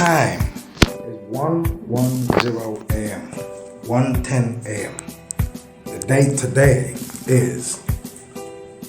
time is 1:10 a.m. 1:10 a.m. The date today is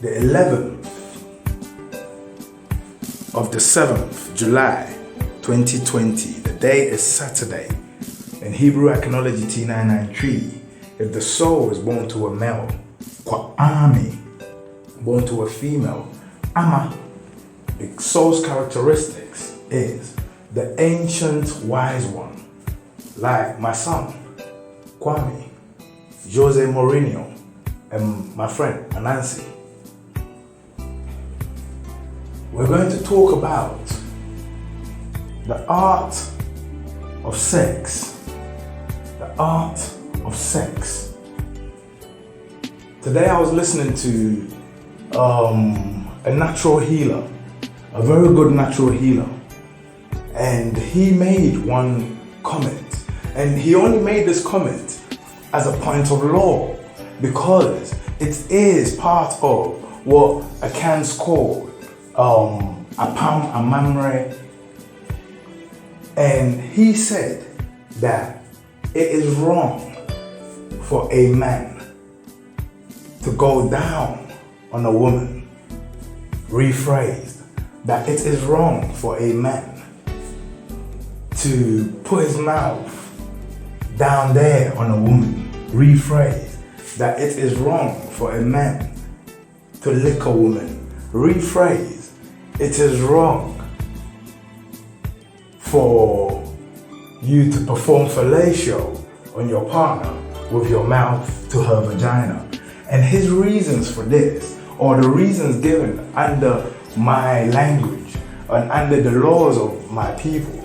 the 11th of the 7th, July 2020. The day is Saturday. In Hebrew Iconology T993, if the soul is born to a male, Kwa'ami, born to a female, Ama, the soul's characteristics is the ancient wise one, like my son, Kwame, Jose Mourinho, and my friend, Anansi. We're going to talk about the art of sex. The art of sex. Today I was listening to a natural healer, a very good natural healer, and he made one comment, and he only made this comment as a point of law because it is part of what Akan's called Apam Amamre, and he said that it is wrong for a man to go down on a woman. Rephrased, that it is wrong for a man to put his mouth down there on a woman. Rephrased, that it is wrong for a man to lick a woman. Rephrased, it is wrong for you to perform fellatio on your partner with your mouth to her vagina. And his reasons for this, or the reasons given under my language and under the laws of my people,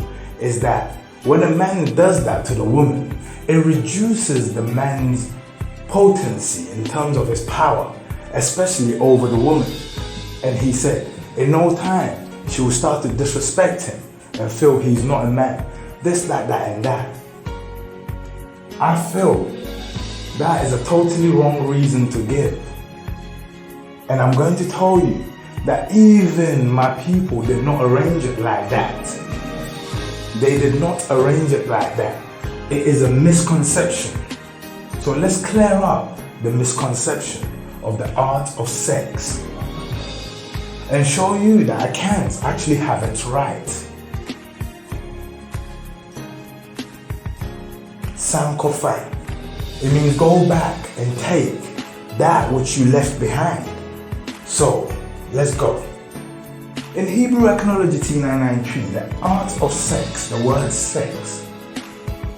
is that when a man does that to the woman, it reduces the man's potency in terms of his power, especially over the woman. And he said, in no time, she will start to disrespect him and feel he's not a man. This, that, and that. I feel that is a totally wrong reason to give. And I'm going to tell you that even my people did not arrange it like that. They did not arrange it like that. It is a misconception. So let's clear up the misconception of the art of sex and show you that I can't actually have it right. Sankofa. It means go back and take that which you left behind. So, let's go. In Hebrew Iconology T993, the art of sex, the word sex,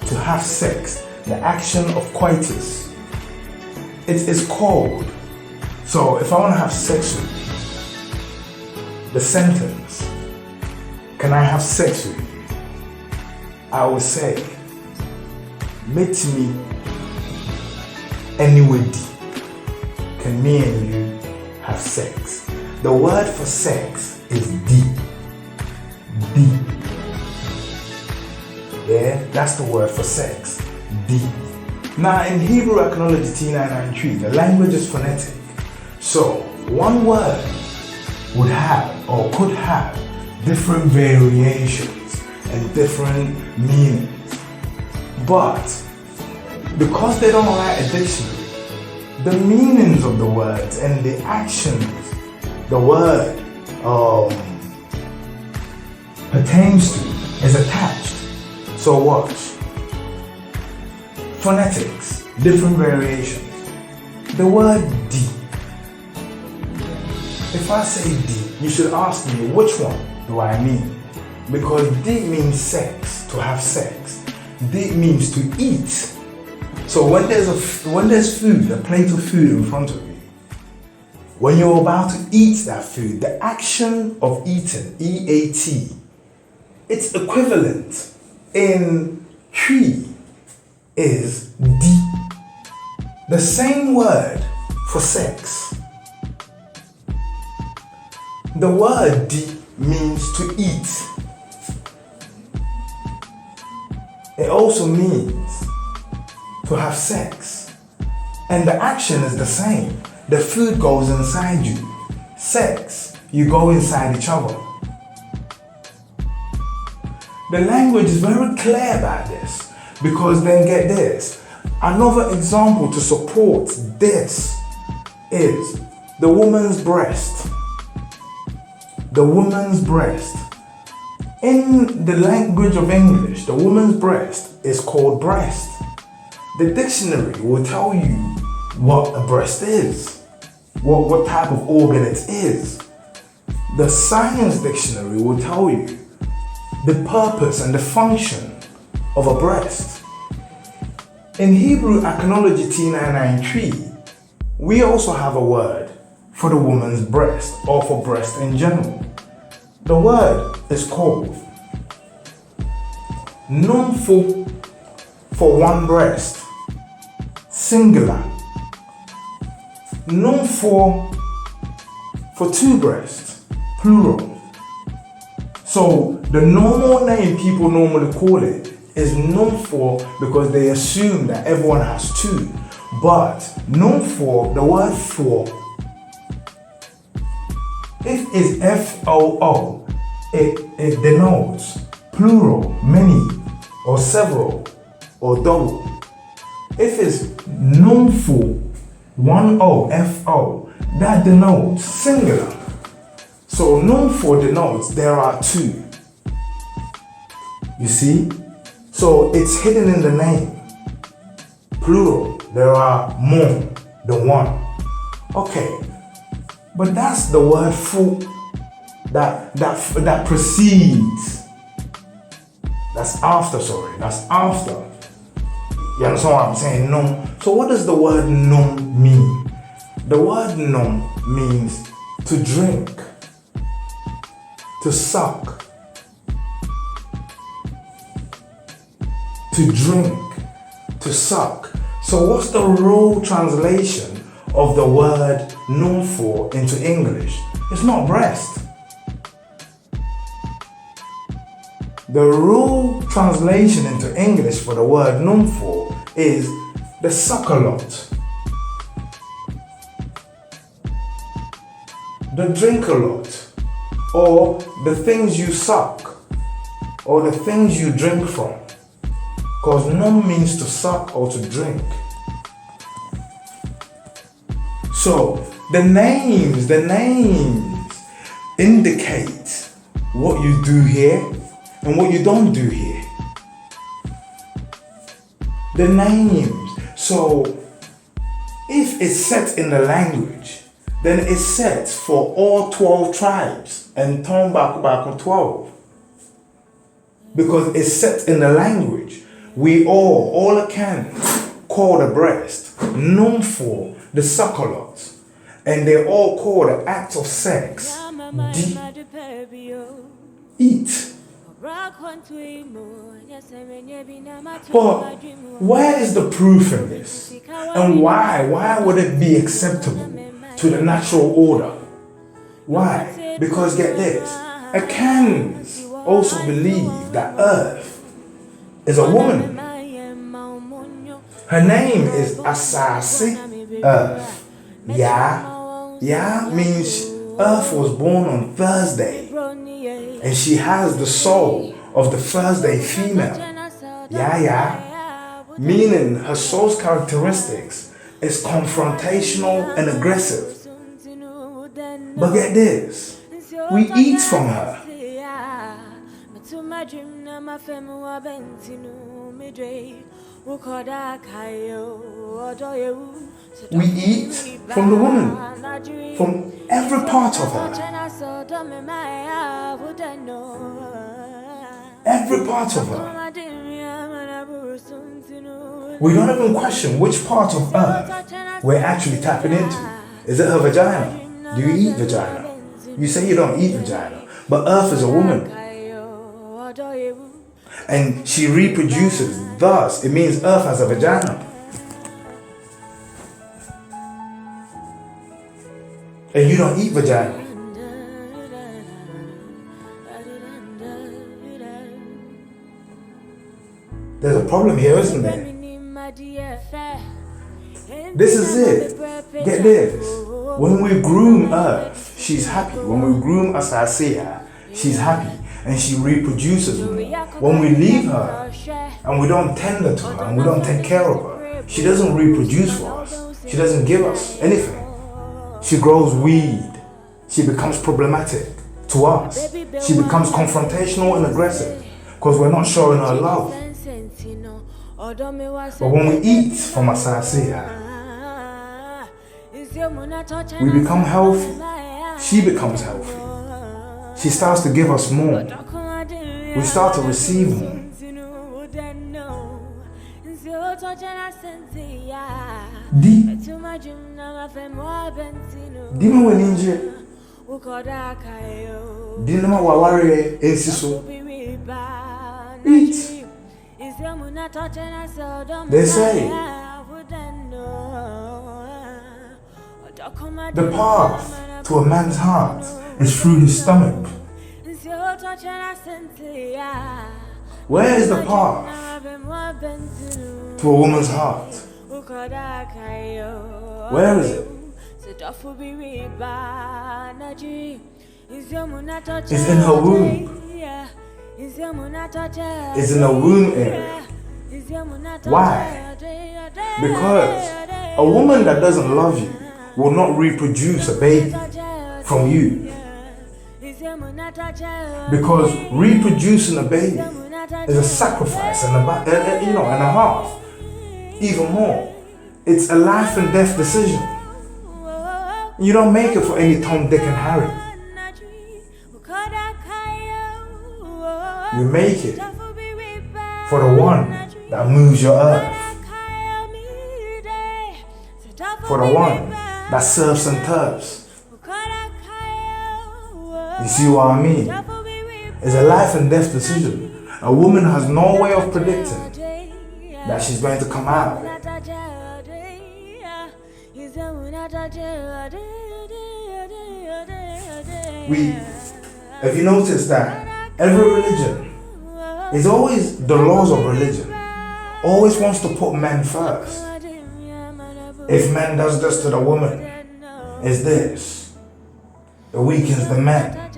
to have sex, the action of coitus, it is called. So, if I want to have sex with you, the sentence, can I have sex with you? I will say, meet me anywhere. Can me and you have sex? The word for sex is deep. Deep. Yeah, that's the word for sex. Deep. Now in Hebrew Iconology T993, the language is phonetic. So one word would have or could have different variations and different meanings. But because they don't write a dictionary, the meanings of the words and the actions the word pertains to is attached. So watch. Phonetics, different variations. The word deep. If I say deep, you should ask me which one do I mean? Because deep means sex, to have sex. Deep means to eat. So when there's food, a plate of food in front of you, when you're about to eat that food, the action of eating, E-A-T, its equivalent in tree is deep. The same word for sex. The word deep means to eat. It also means to have sex. And the action is the same. The food goes inside you. Sex, you go inside each other. The language is very clear about this, because then get this. Another example to support this is the woman's breast. The woman's breast. In the language of English, the woman's breast is called breast. The dictionary will tell you what a breast is, what type of organ it is. The science dictionary will tell you the purpose and the function of a breast. In Hebrew Archaeology T993, we also have a word for the woman's breast, or for breast in general. The word is called numfu, for one breast, singular. Numfor for two breasts, plural. So the normal name people normally call it is numfor, because they assume that everyone has two. But numfor, the word for, if it's FOO, it denotes plural, many, or several, or double. If it's numfu, 1O, FO, that denotes singular. So numfor denotes there are two. You see? So it's hidden in the name. Plural, there are more than one. Okay, but that's the word for that precedes. That's after. You understand what I'm saying? Num. So what does the word num mean? The word num means to drink, to suck, to drink, to suck. So what's the raw translation of the word numfor into English? It's not breast. The raw translation into English for the word numfor is the suck a lot, the drink a lot, or the things you suck, or the things you drink from. Because num means to suck or to drink. So the names indicate what you do here and what you don't do here. The names. So if it's set in the language, then it's set for all 12 tribes and turn back on 12. Because it's set in the language. We all can call the breast numfor, the succulent, and they all call the act of sex eat. But where is the proof in this? And why would it be acceptable to the natural order? Why? Because get this, Akans also believe that Earth is a woman. Her name is Asase, Earth. Ya means Earth was born on Thursday, and she has the soul of the Thursday female. Meaning her soul's characteristics is confrontational and aggressive. But get this, we eat from her. We eat from the woman, from every part of her. Every part of her. We don't even question which part of Earth we're actually tapping into. Is it her vagina? Do you eat vagina? You say you don't eat vagina, but Earth is a woman. And she reproduces, thus it means Earth has a vagina. And you don't eat vagina. There's a problem here, isn't there? This is it. Get this. When we groom Earth, she's happy. When we groom Asasea, she's happy. and she reproduces more. When we leave her and we don't tender to her and we don't take care of her, she doesn't reproduce for us. She doesn't give us anything. She grows weed. She becomes problematic to us. She becomes confrontational and aggressive because we're not showing her love. But when we eat from Asasiya, we become healthy. She becomes healthy. She starts to give us more. We start to receive more. Dima weninje. Dinama waware ensiso. Eat. They say the path to a man's heart is through his stomach. Where is the path to a woman's heart? Where is it? It's in her womb. It's in the womb area. Why? Because a woman that doesn't love you will not reproduce a baby from you. Because reproducing a baby is a sacrifice and a half. Even more, it's a life and death decision. You don't make it for any Tom, Dick, and Harry. You make it for the one that moves your earth. For the one that surfs and turfs. You see what I mean? It's a life and death decision. A woman has no way of predicting that she's going to come out of it. Have you noticed that every religion is always, the laws of religion, always wants to put men first. If man does this to the woman, it's this. It weakens the man.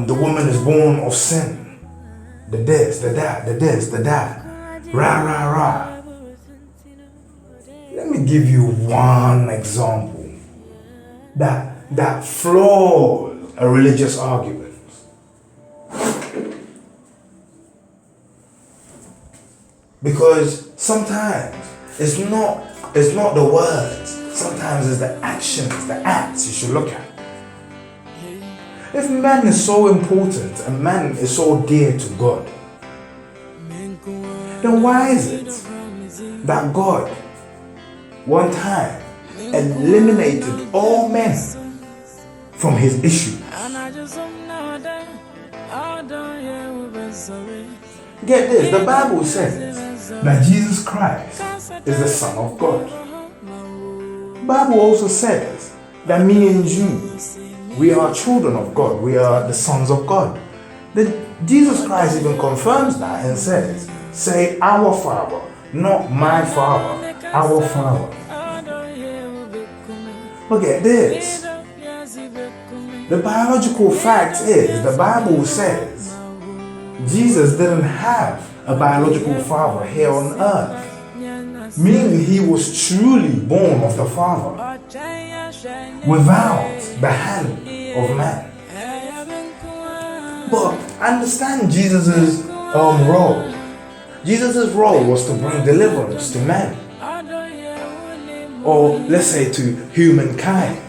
The woman is born of sin. The this, the that, the this, the that. Rah, rah, rah. Let me give you one example that floors a religious argument. Because sometimes it's not the words. Sometimes it's the actions, the acts you should look at. If man is so important and man is so dear to God, then why is it that God one time eliminated all men from his issue? Get this, the Bible says that Jesus Christ is the Son of God. The Bible also says that me and you, we are children of God. We are the sons of God. Jesus Christ even confirms that and says, say our Father, not my Father, our Father. Look at this. The biological fact is, the Bible says, Jesus didn't have a biological father here on earth. Meaning he was truly born of the Father without the hand of man. But understand Jesus' role. Jesus' role was to bring deliverance to man. Or let's say to humankind.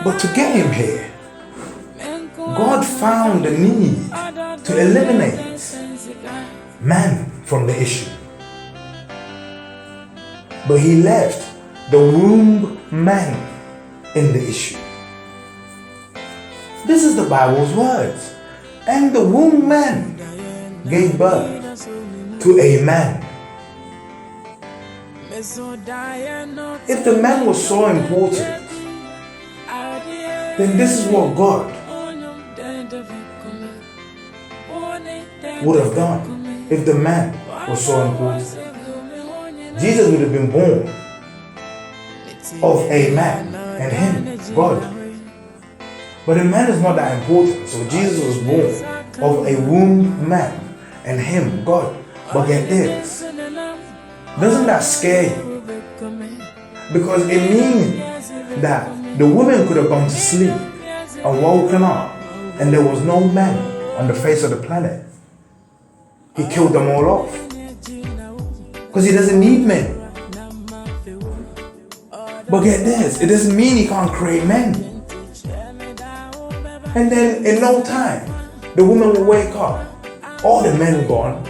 But to get him here, God found the need to eliminate man from the issue. But he left the womb man in the issue. This is the Bible's words. And the womb man gave birth to a man. If the man was so important, then this is what God would have done if the man was so important. Jesus would have been born of a man and him, God. But a man is not that important. So Jesus was born of a womb man and him, God. But get this. Doesn't that scare you? Because it means that the woman could have gone to sleep and woken up and there was no man on the face of the planet. He killed them all off. Because he doesn't need men. But get this, it doesn't mean he can't create men. And then in no time, the woman will wake up. All the men gone.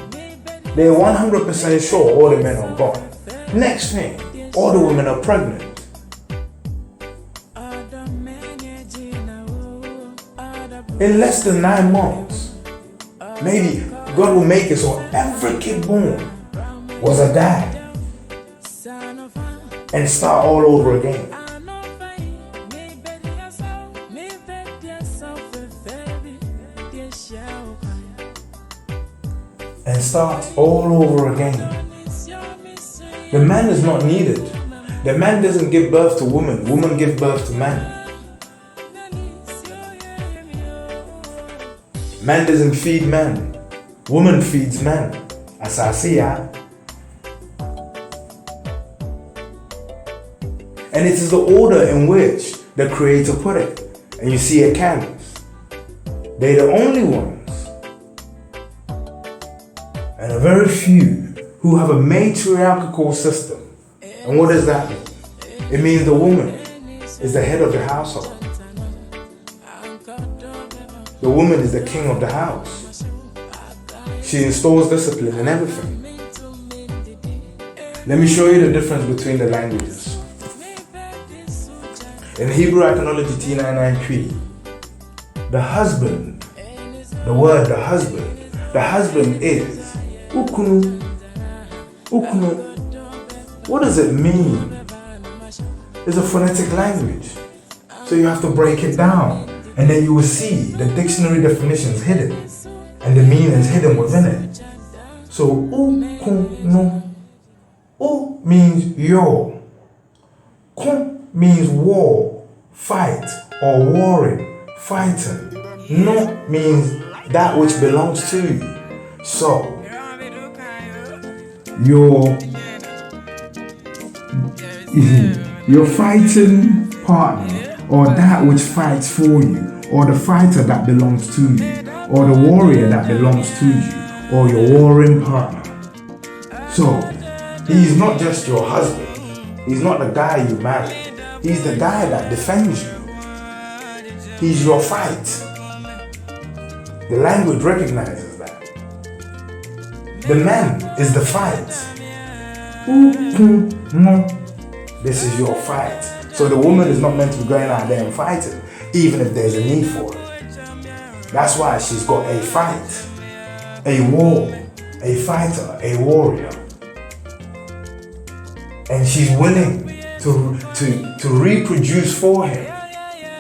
They're 100% sure all the men are gone. Next thing, all the women are pregnant. In less than 9 months, maybe God will make it so every kid born was a guy and start all over again. And start all over again. The man is not needed. The man doesn't give birth to woman. Woman gives birth to man. Man doesn't feed man. Woman feeds man. As I see ya. And it is the order in which the Creator put it. And you see a canvas. They're the only ones. And a very few who have a matriarchal system. And what does that mean? It means the woman is the head of the household. The woman is the king of the house. She installs discipline in everything. Let me show you the difference between the languages. In Hebrew Iconology T993, the husband, the word the husband is ukunu. Ukunu. What does it mean? It's a phonetic language. So you have to break it down. And then you will see the dictionary definitions hidden. And the meanings hidden within it. So ukunu. U means yo. Kun means war, fight, or warring, fighting. No means that which belongs to you. So your fighting partner, or that which fights for you, or the fighter that belongs to you, or the warrior that belongs to you, or your warring partner. So he's not just your husband. He's not the guy you marry. He's the guy that defends you. He's your fight. The language recognizes that. The man is the fight. This is your fight. So the woman is not meant to be going out there and fighting, even if there's a need for it. That's why she's got a fight, a war, a fighter, a warrior. And she's willing to reproduce for him.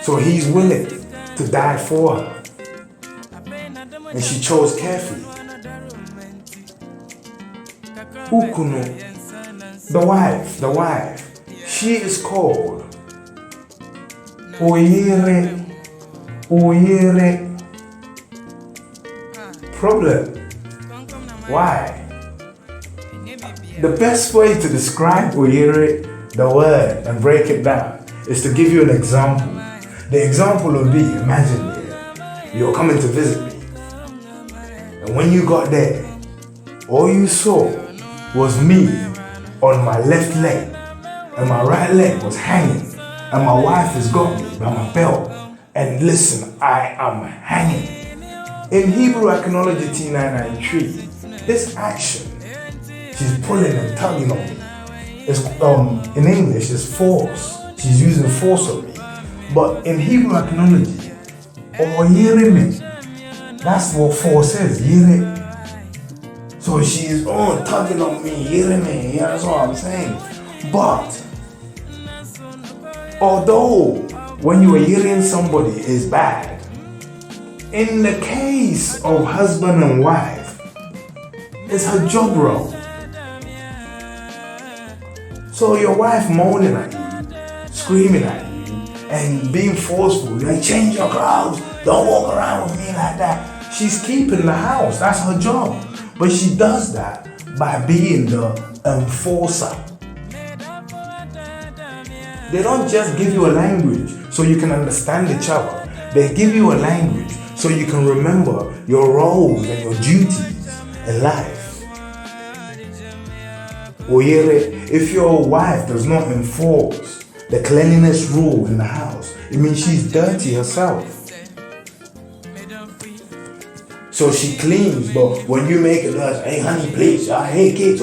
So he's willing to die for her. And she chose carefully. Ukunu, the wife, she is called Oyere. Problem. Why? The best way to describe Oyere, the word, and break it down is to give you an example. The example would be, imagine you're coming to visit me. And when you got there, all you saw was me on my left leg. And my right leg was hanging. And my wife has got me by my belt. And listen, I am hanging. In Hebrew Iconology T993, this action, she's pulling and tugging on me. It's, in English, it's force. She's using force on me. But in Hebrew iconology, oyere, that's what force is, yere. So she's tugging on me, yere me, yeah, that's what I'm saying. But although when you are hearing somebody is bad, in the case of husband and wife, it's her job role. So your wife moaning at you, screaming at you, and being forceful, like change your clothes, don't walk around with me like that. She's keeping the house, that's her job. But she does that by being the enforcer. They don't just give you a language so you can understand each other. They give you a language so you can remember your roles and your duties in life. If your wife does not enforce the cleanliness rule in the house, it means she's dirty herself. So she cleans, but when you make it like, hey honey, please, I hate kids,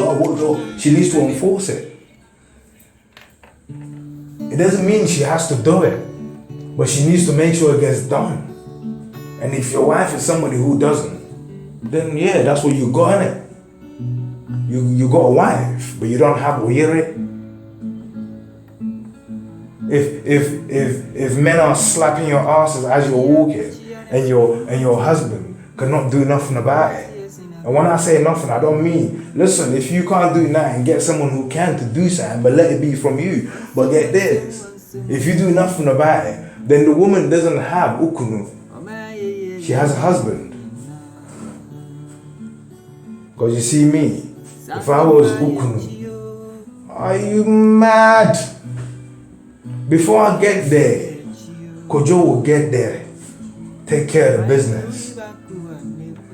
she needs to enforce it. It doesn't mean she has to do it, but she needs to make sure it gets done. And if your wife is somebody who doesn't, then yeah, that's what you got in it. You got a wife, but you don't have a yere. If men are slapping your asses as you're walking, and your husband cannot do nothing about it. And when I say nothing, I don't mean, listen, if you can't do nothing, get someone who can to do something, but let it be from you. But get this, if you do nothing about it, then the woman doesn't have ukunu. She has a husband. Because you see me, if I was ukunu, are you mad? Before I get there, Kojo will get there. Take care of the business.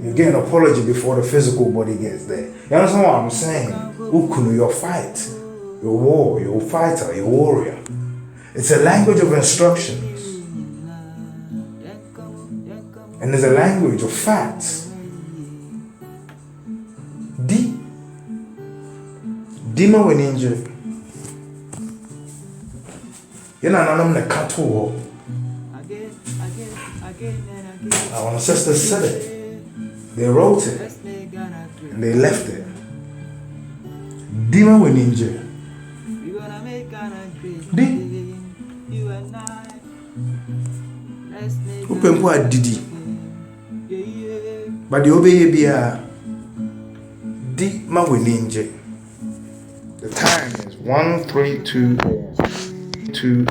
You get an apology before the physical body gets there. You understand what I'm saying? Ukunu, your fight, your war, your fighter, your warrior. It's a language of instructions. And there's a language of facts. Dima weninje. Yena nanam ne kato. Our ancestors said it. They wrote it. And they left it. Dima weninje. Di. Upempo adidi. But the obeye bia. Di ma weninje. The time is 1:32 2